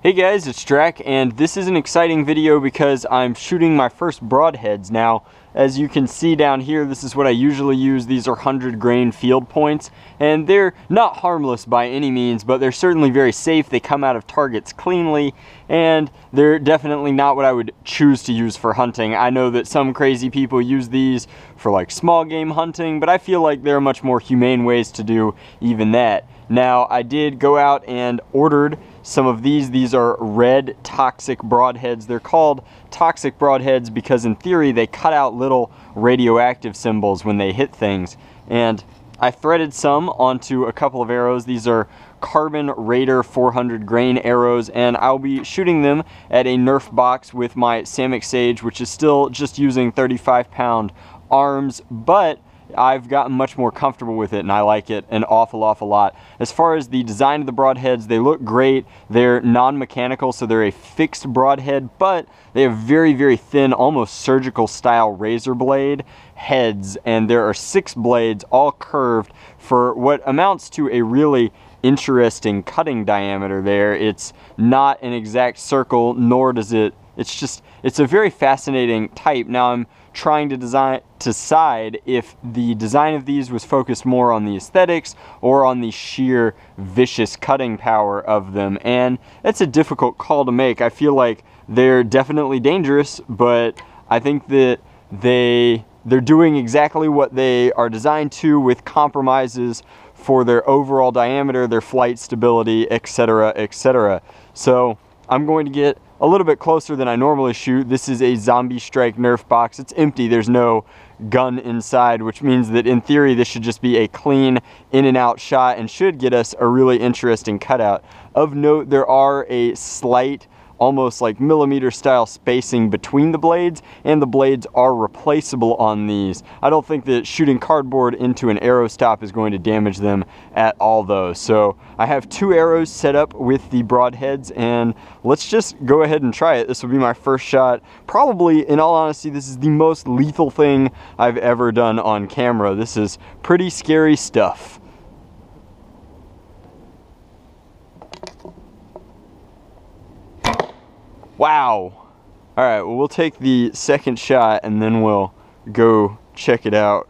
Hey guys, it's Drac, and this is an exciting video because I'm shooting my first broadheads. Now, as you can see down here, this is what I usually use. These are 100 grain field points, and they're not harmless by any means, but they're certainly very safe. They come out of targets cleanly, and they're definitely not what I would choose to use for hunting. I know that some crazy people use these for like small game hunting, but I feel like there are much more humane ways to do even that. Now, I did go out and ordered some of these. These are red toxic broadheads. They're called toxic broadheads because in theory they cut out little radioactive symbols when they hit things. And I threaded some onto a couple of arrows. These are Carbon Raider 400 grain arrows, and I'll be shooting them at a Nerf box with my Samick Sage, which is still just using 35-pound arms, but I've gotten much more comfortable with it and I like it an awful lot. As far as the design of the broadheads, they look great. They're non-mechanical, so they're a fixed broadhead, but they have very thin, almost surgical style razor blade heads, and there are 6 blades all curved for what amounts to a really interesting cutting diameter there. It's not an exact circle, nor does it's a very fascinating type. Now I'm trying to decide if the design of these was focused more on the aesthetics or on the sheer vicious cutting power of them, and that's a difficult call to make. I feel like they're definitely dangerous, but I think that they're doing exactly what they are designed to, with compromises for their overall diameter, their flight stability, etc. So I'm going to get a little bit closer than I normally shoot. This is a Zombie Strike Nerf box. It's empty. There's no gun inside, which means that in theory this should just be a clean in and out shot and should get us a really interesting cutout. Of note, there are a slight, almost like millimeter style spacing between the blades, and the blades are replaceable on these. I don't think that shooting cardboard into an arrow stop is going to damage them at all though. So I have 2 arrows set up with the broadheads, and let's just go ahead and try it. This will be my first shot. Probably, in all honesty, this is the most lethal thing I've ever done on camera. This is pretty scary stuff. Wow. Alright, well, we'll take the second shot and then we'll go check it out.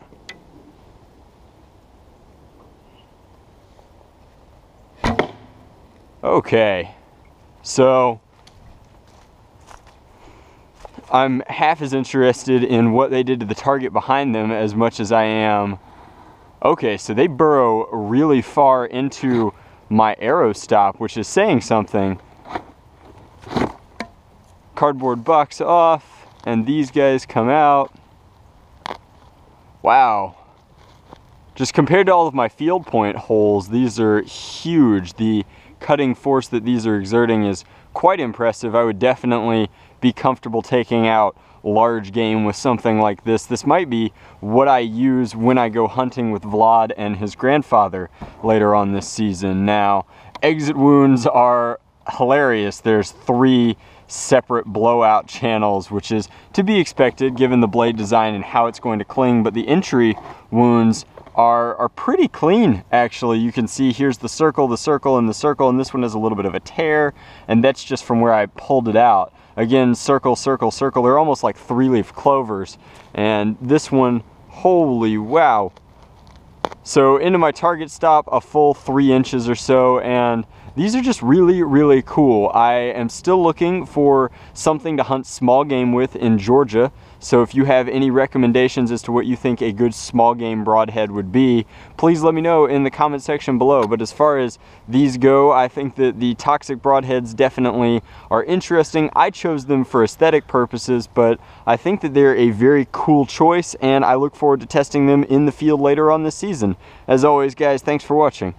Okay, so I'm half as interested in what they did to the target behind them as much as I am. Okay, so they burrow really far into my arrow stop, which is saying something. Cardboard box off, and these guys come out. Wow. Just compared to all of my field point holes, these are huge. The cutting force that these are exerting is quite impressive. I would definitely be comfortable taking out large game with something like this. This might be what I use when I go hunting with Vlad and his grandfather later on this season. Now, exit wounds are hilarious. There's 3 separate blowout channels, which is to be expected given the blade design and how it's going to cling, but the entry wounds are pretty clean actually. You can see here's the circle, and this one has a little bit of a tear, and that's just from where I pulled it out. Again, circle, they're almost like 3-leaf clovers, and this one, holy wow. So into my target stop a full 3 inches or so, and these are just really cool. I am still looking for something to hunt small game with in Georgia, so if you have any recommendations as to what you think a good small game broadhead would be, please let me know in the comment section below. But as far as these go, I think that the toxic broadheads definitely are interesting. I chose them for aesthetic purposes, but I think that they're a very cool choice, and I look forward to testing them in the field later on this season. As always, guys, thanks for watching.